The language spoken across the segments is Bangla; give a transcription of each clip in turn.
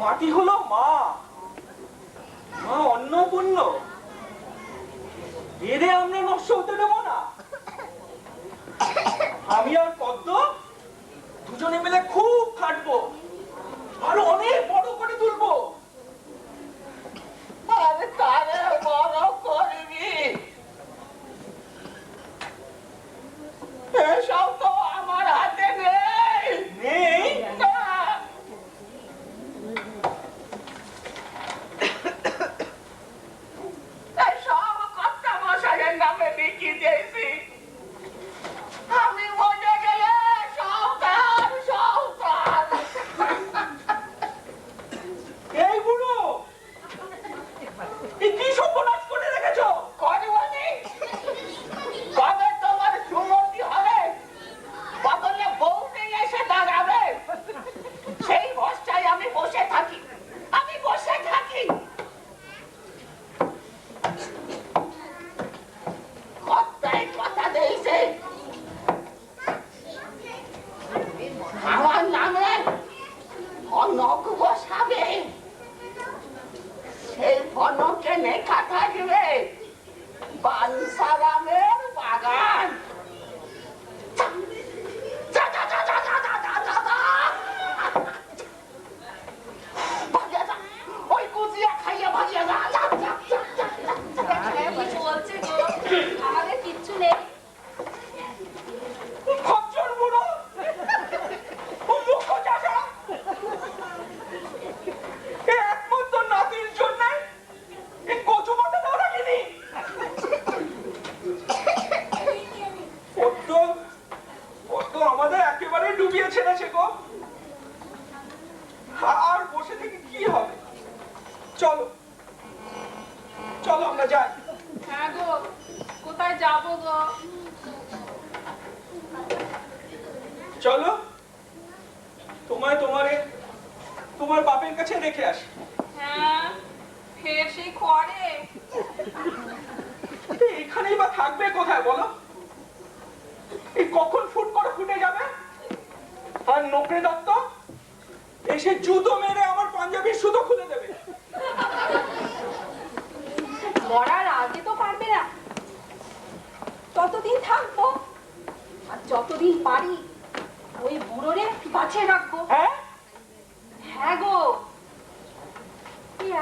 মাটি হলো মা, মা অন্নপূর্ণ, এরে আমরা নষ্ট হতে দেবো না। আমি আর পদ্ম দুজনে মিলে খুব খাটবো, আরো অনেক বড় করে তুলবো। আরে তারে বড় করবি, এসব তো আমার হাতে নেই। নেই? সব কর্তা মশাইয়ের নামে লিখে দিয়েছি। আমি মনে গেলে সন্তান সন্তান। এই বুড়ো, কি সর্বনাশ করে রেখেছো? করবনি, কবে তোমার সুমতি হবে, বদলে বউ নিয়ে এসে দাঁড়াবে, সেই বর্ষায় আমি বসে থাকি, আমি বসে থাকি। কর্তায় কথা দিয়েছে আমার নামে ফনক বসাবে, সেই ফনকে লেখা থাকবে বানসারামের বাগান। যা, যা, যা, যা, যা, যা, যা, যা, যা। ভাগিয়ে যা, ওই কুচিয়া খাইয়ে ভাগিয়ে যা, যা, যা, যা, যা, যা, যা। কি বলছে গো? আমাদের কিচ্ছু নেই। খচ্চর বুড়ো, মুখ চাষা, একমাত্র নাতির জন্য কচু মাথা দাও রাখিনি। আমাদের একেবারে ডুবিয়ে ছেড়েছে গো। আর বসে থেকে কি হবে? চলো চলো আমরা যাই। হ্যাঁ গো, কোথায় যাবো গো? চলো তোমার বাপের কাছে রেখে আসি। হ্যাঁ, ফের সেই খড়ে। এখানেই বা থাকবে কোথায় বলো? এই কখন ফুট করে ফুটে যাবে, আর নোকরে দত্ত এসে জুতো মেরে আমার পাঞ্জাবির সুতো খুলে দেবে। মরার আগে তো পারবে না, ততদিন থাকবো, আর যতদিন পারি ওই বুড়োরে বাঁচে রাখবো। হ্যাঁ হ্যাঁ গো,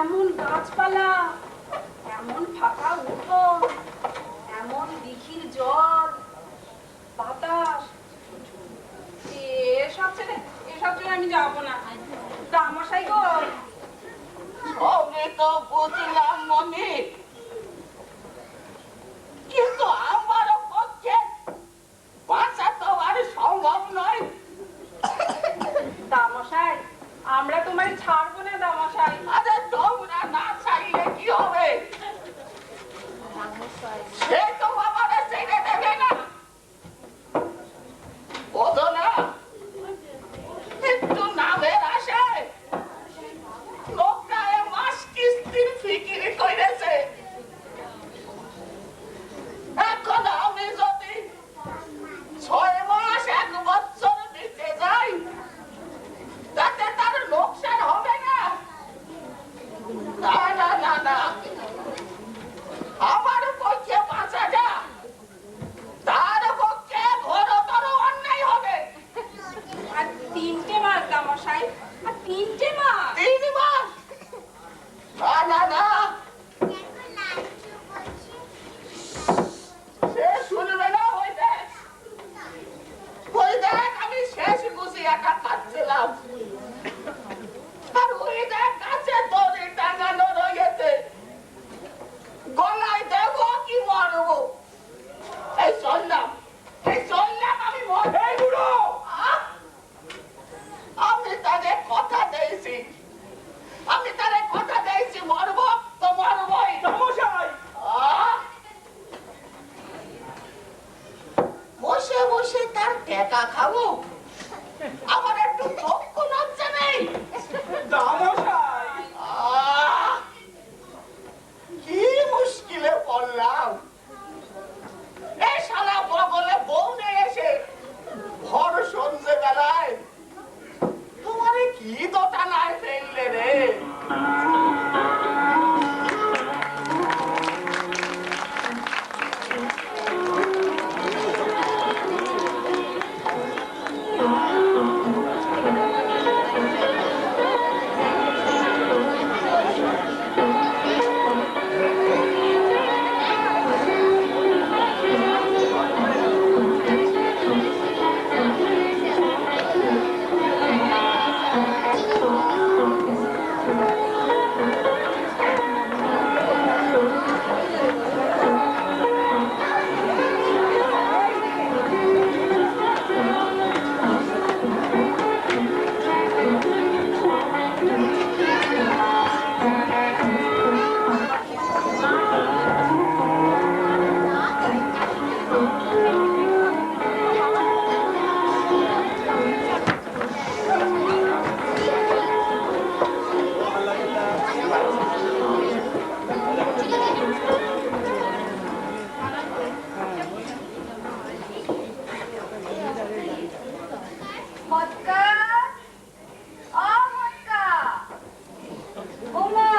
এমন গাছপালা, এমন ফাঁকা উঠোন, এমন দিঘির জল, বাতাস, এসব ছেড়ে আমি যাবো না। তামাশাই গো। সবই তো বুঝলাম মনি, কিন্তু আমার পক্ষে বাঁচা তো আর সম্ভব নয়। তামাশাই, আমরা তোমায় ছাড়বো না দামাশাই। আরে তোমরা না চাইলে কি হবে, সে তো বাবারা ছেড়ে দেবে না। বোঝো না, একটু নামের আসে লোকটা মাস কিস্তির ফিকির করেছে। এখন আমি যদি 6 মাস 1 বছর দিতে যাই, তাতে তার লোকসান হবে না। না না না না, আমার পক্ষে বাঁচাটা তার পক্ষে ঘোরতর অন্যায় হবে। আর 3টে মাস দামাশাই, আর 3টে মাস। 3 মাস? না না না, সে শুনবে না। ওই দেখ আমি শেষ গুছিয়াটা খাচ্ছিলাম, আর ওই দেখ গাছে দড়ি টাঙানো রয়েছে, গলায় দেবো কি মরবো। এই চললাম আমি এই বুড়ো, আমি তাদের কথা দিয়েছি মটকা মটকা ওমা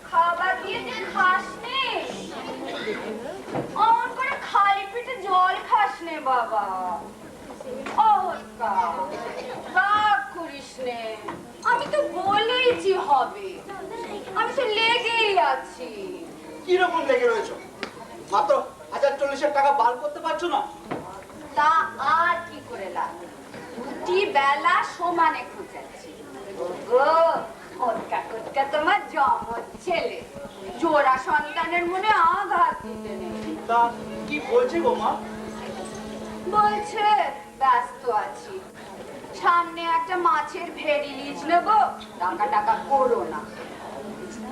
খাবার দিয়ে তুই খাস নে অমন করে খালি পেটে জল খাস নে বাবা ও মটকা রাগ করিস নে আমি তো বলেইছি হবে আমি তো লেগেই আছি কিরকম লেগে রয়েছ? মাত্র 1040 টাকা বার করতে পারছো না? তা আর কি করে লাগবে দুটি বেলা সমানে খুঁজাচ্ছি গো ওটকা কোটকা তোমার জমজ ছেলে জোড়া সন্তানের মনে আঘাত দিতে নেই তা কি বলছে গো মা? বলছে ব্যস্ত আছি সামনে একটা মাছের ভেড়ি লিজ নেবো টাকা টাকা করো না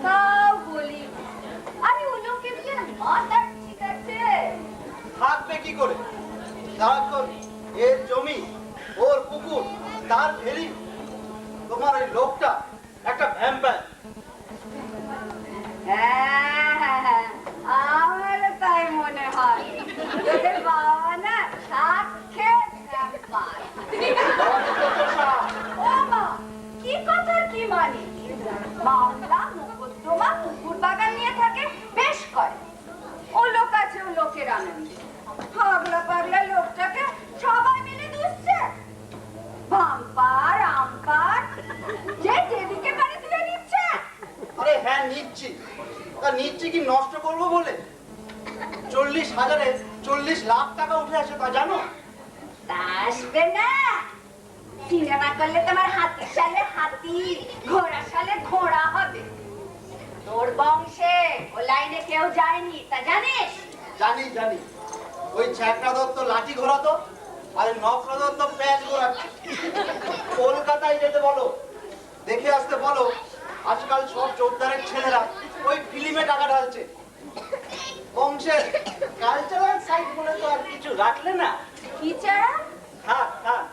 তাও বলি আমি ওলোকে দিয়ে মাথা ঠিক আছে থাকবে কি করে? সারাক্ষণ এর জমি, ওর পুকুর, তার ফেরি। তোমার ওই লোকটা একটা ভ্যাম্পায়ার। হ্যাঁ, আমারও তাই মনে হয় তোদের বাবা না সাক্ষাৎ ব্যাপার। ও মা, কি কথার কি মানে মামলা মোকদ্দমা পুকুর বাগান নিয়ে থাকে বেশ করে ও লোক আছে ও লোকের আনন্দ পাগলা পাগলা লোকটাকে সবাই মিলে দুষছে বাম্পার আমপার যে যেদিকে পারে তুলে নিচ্ছে আরে হ্যাঁ নিচ্ছি, তা নিচ্ছি কি নষ্ট করবো বলে? 40,000-এ 40 লাখ টাকা উঠে আসে, তা জানো? তা আসবে না সিনেমা করলে তোমার হাতি সালে হাতি ঘোড়া সালে ঘোড়া হবে তোর বংশে ও লাইনে কেউ যায়নি তা জানিস জানি জানি, ওই ছ্যাঁকড়া দত্ত লাঠি ঘোরাতো আর নকরা দত্ত প্যাচ ঘোরাচ্ছে। কলকাতায় যেতে বলো, দেখে আসতে বলো, আজকাল সব জোরদারের ছেলেরা ওই ফিল্মে টাকা ঢালছে। বংশের কালচারাল সাইড বলে তো আর কিছু রাখলে না। কি চারা হ্যাঁ হ্যাঁ,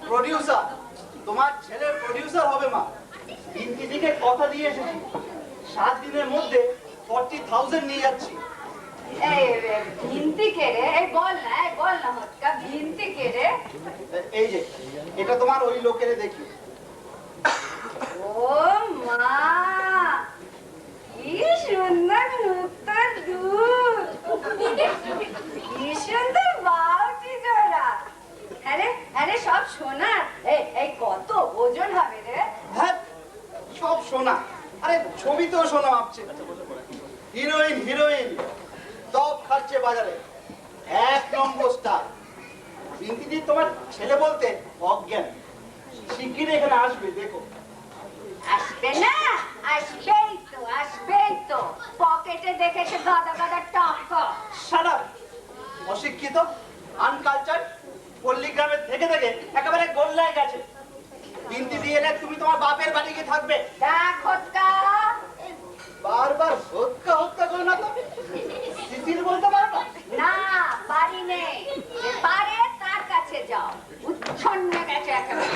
প্রডিউসার, তোমার ছেলে প্রডিউসার হবে মা। দিনকে কথা দিয়ে এসেছি, 7 দিনের মধ্যে 40,000 নিয়ে যাচ্ছি। এই রে ভিন্তি কেড়ে এই বল না হটকা ভিন্তি কেড়ে এই যে এটা তোমার ওই লোকের দেখি। ও মা কি সুন্দর মুক্তার দুধ কি সুন্দর বাউটি জোড়া আরে সব সোনা এই কত ওজন হবে রে হ্যাঁ সব সোনা, আরে ছবি তো সোনা ভাবছে। হিরোইন হিরোইন সব খাচ্ছে বাজারে, 1 নম্বর স্টার। বিন্তিদি তোমার ছেলে বলতে অজ্ঞান, শিগগির এখানে আসবে, দেখো। আসবে না আসবেই তো পকেটে দেখেছে গাদা গাদা টাকা সারা অশিক্ষিত, আনকালচার, পল্লীগ্রামে থেকে থেকে একেবারে গোল্লায় গেছে। বিন্তি দিয়ে এলে তুমি তোমার বাপের বাড়ি গিয়ে থাকবে। দেখ হটকা বারবার হত্যা করো না তো, শিশির বলতে পারো না? না বাড়ি নেই যে পারে তার কাছে যাও উচ্ছন্নে গেছে একেবারে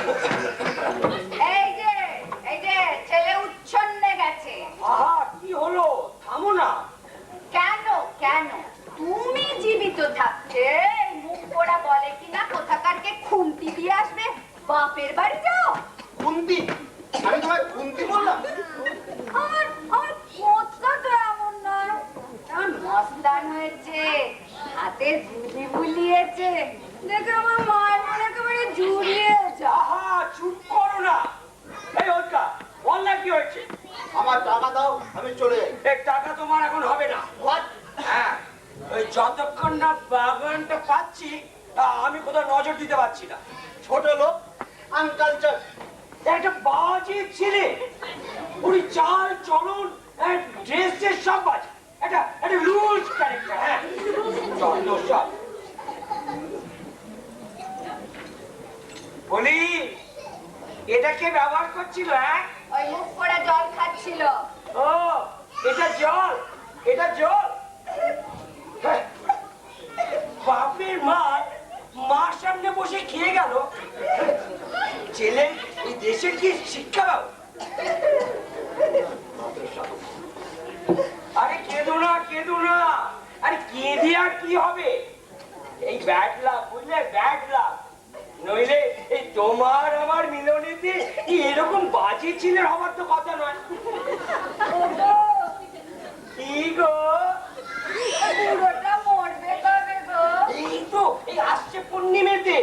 এই যে ছেলে উচ্ছন্নে গেছে আহা কি হলো, থামো না। কেন তুমি জীবিত থাকতে এই মুখ পোড়া বলে কিনা কোথাকারকে খুন্তি দিয়ে আসবে বাপের বাড়ি যাও খুন্তি? আমি তোমায় খুন্তি বললাম? আমার পোতটা তো এমন নয় এমন মস্তান হয়েছে হাতে বুদ্ধি বুলিয়েছে দেখে আমার মায়ের মনে একেবারে জুড়িয়ে যা আহা চুপ করো না। এই ওটা অনলাইন কি হয়েছে? আমার টাকা দাও, আমি চলে যাই। এই টাকা তোমার এখন হবে না। What? হ্যাঁ, ওই যতক্ষণ না বাগানটা পাচ্ছি আমি কোথাও নজর দিতে পারছি না। ছোট লোক, আনকালচার। একটা বাজে ছেলে, ওই চাল চলন ড্রেসের সব বাজে, একটা লুজ ক্যারেক্টার। হ্যাঁ চন্দ্র সব বলি, এটাকে ব্যবহার করছিল? হ্যাঁ ওই মুখ পোড়া জল খাচ্ছিল ও এটা জল হ্যাঁ, বাপের মার সামনে বসে খেয়ে গেল। ছেলে এই দেশের কি শিক্ষা পাবো? আরে কেঁদো না, আরে কেঁদে আর কি হবে? এই ব্যাড লাক, বুঝলে, ব্যাড লাক। নইলে এই তোমার আমার মিলনেতে এরকম বাজে ছিলেন হবার তো কথা নয়। কি গো? পুরোটা মরবে কবে গো? এই তো এই আসছে পূর্ণিমেতে।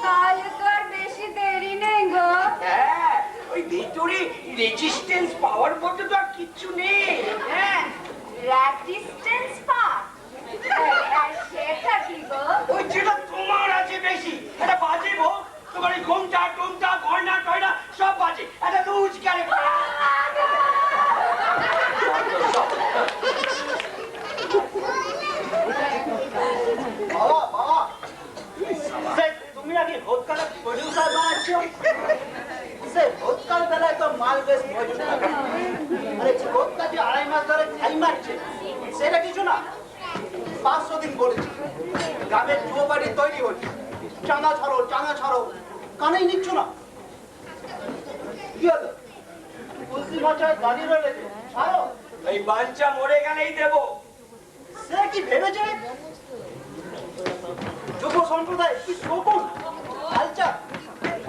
তাহলে তো আর বেশি দেরি নেই গো। হ্যাঁ, ওই ভিতরে রেজিস্ট্যান্স পাওয়ার মধ্যে তো আর কিচ্ছু নেই। হ্যাঁ, রেজিস্ট্যান্স পাওয়ার। আর সেটা কি গো? ওই যেটা তোমার আছে বেশি, একটা বাজে ভোগ, তোমার এই ঘুমটা টুমটা গয়না টয়না সব বাজে, একটা লুজ ক্যারেক্টার। বাবা বাবা তুমি নাকি ভোটকালে প্রডিউসার বানাচ্ছো? সে ভোটকাল বেলায় তো মাল বেশ মজুদ থাকে। আরে ভোটকা যে 2.5 মাস ধরে খাই মারছে সেটা কিছু না। 500 দিন বলেছি গ্রামের যুব বাড়ি তৈরি হচ্ছে, চাঁদা ছাড়ো কানেই নিচ্ছ না। কি হলো তুলসী মশায় দাঁড়িয়ে রয়েছে, ছাড়ো। এই বাঞ্চা মরে গেলেই দেবো। সে কি ভেবেছে যুব সম্প্রদায় কি শকুন কালচার?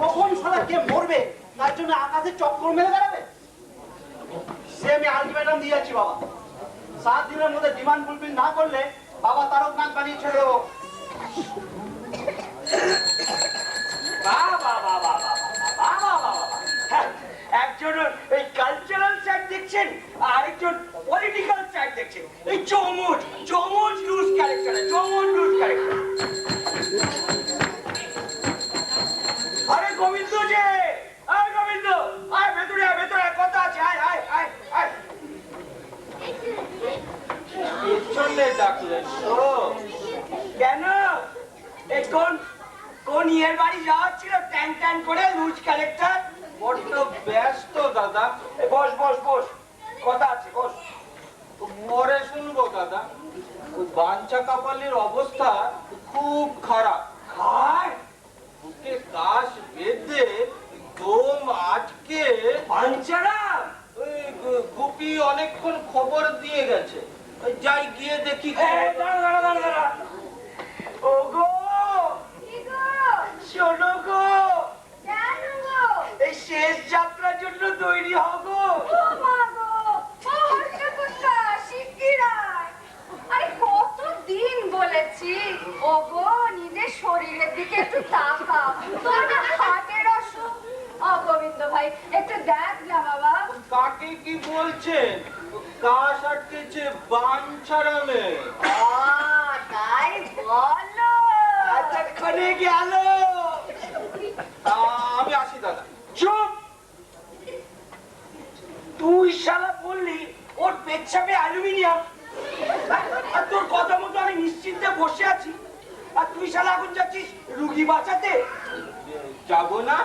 কখন সারা কে মরবে তার জন্য আকাশে চক্কর মেরে বেড়াবে? সে আমি আলটিমেটাম দিয়ে যাচ্ছি বাবা, 7 দিনের মধ্যে ডিমান্ড ফুলফিল না করলে বাবা তারক নাক বানিয়ে ছেড়ে দেবো। একজন এই কালচারাল সাইড দেখছেন, আরেকজন পলিটিক্যাল সাইড দেখছেন। এই চমচ লুজ ক্যারেক্টার, আরে গোবিন্দ যে, আরে গোবিন্দ, আয় ভেতরে কথা আছে, আয়। পেছনে ডাকলেন তো কেন? এই কোন ইয়ের বাড়ি যাওয়া ছিল ট্যান করে লুজ ক্যারেক্টার? বড্ড ব্যস্ত দাদা। বস কথা আছে, বস। পরে শুনবো দাদা। বাঞ্চা কাপালির অবস্থা খুব খারাপ। বুকে কাশ বেঁধে দম আটকে বাঞ্চারাম গুপি অনেকক্ষণ খবর দিয়ে গেছে। যাই গিয়ে দেখি। ওগো কি গো? শোনো গো, কেন গো? এই শেষ যাত্রার জন্য তৈরি হবো। ও মা গো, ও হর্ষকুন্তা, শিগগির আয়। আরে কতদিন বলেছি, ও গো নিজের শরীরের দিকে একটু তাকাও, তোর না হার্টের অসুখ। গোবিন্দ ভাই একটু দেখ না বাবা। কাকে কি বলছেন? কাশ আটকেছে বাঞ্ছারামে। তাই বলো। এতক্ষণে গেল। আমি আসি দাদা। চুপ! তুই শালা বললি ওর পেচ্ছাপে অ্যালুমিনিয়াম, আর তোর কথা মতো আমি নিশ্চিন্তে বসে আছি, আর তুই শালা এখন যাচ্ছিস রুগী বাঁচাতে। যাবো না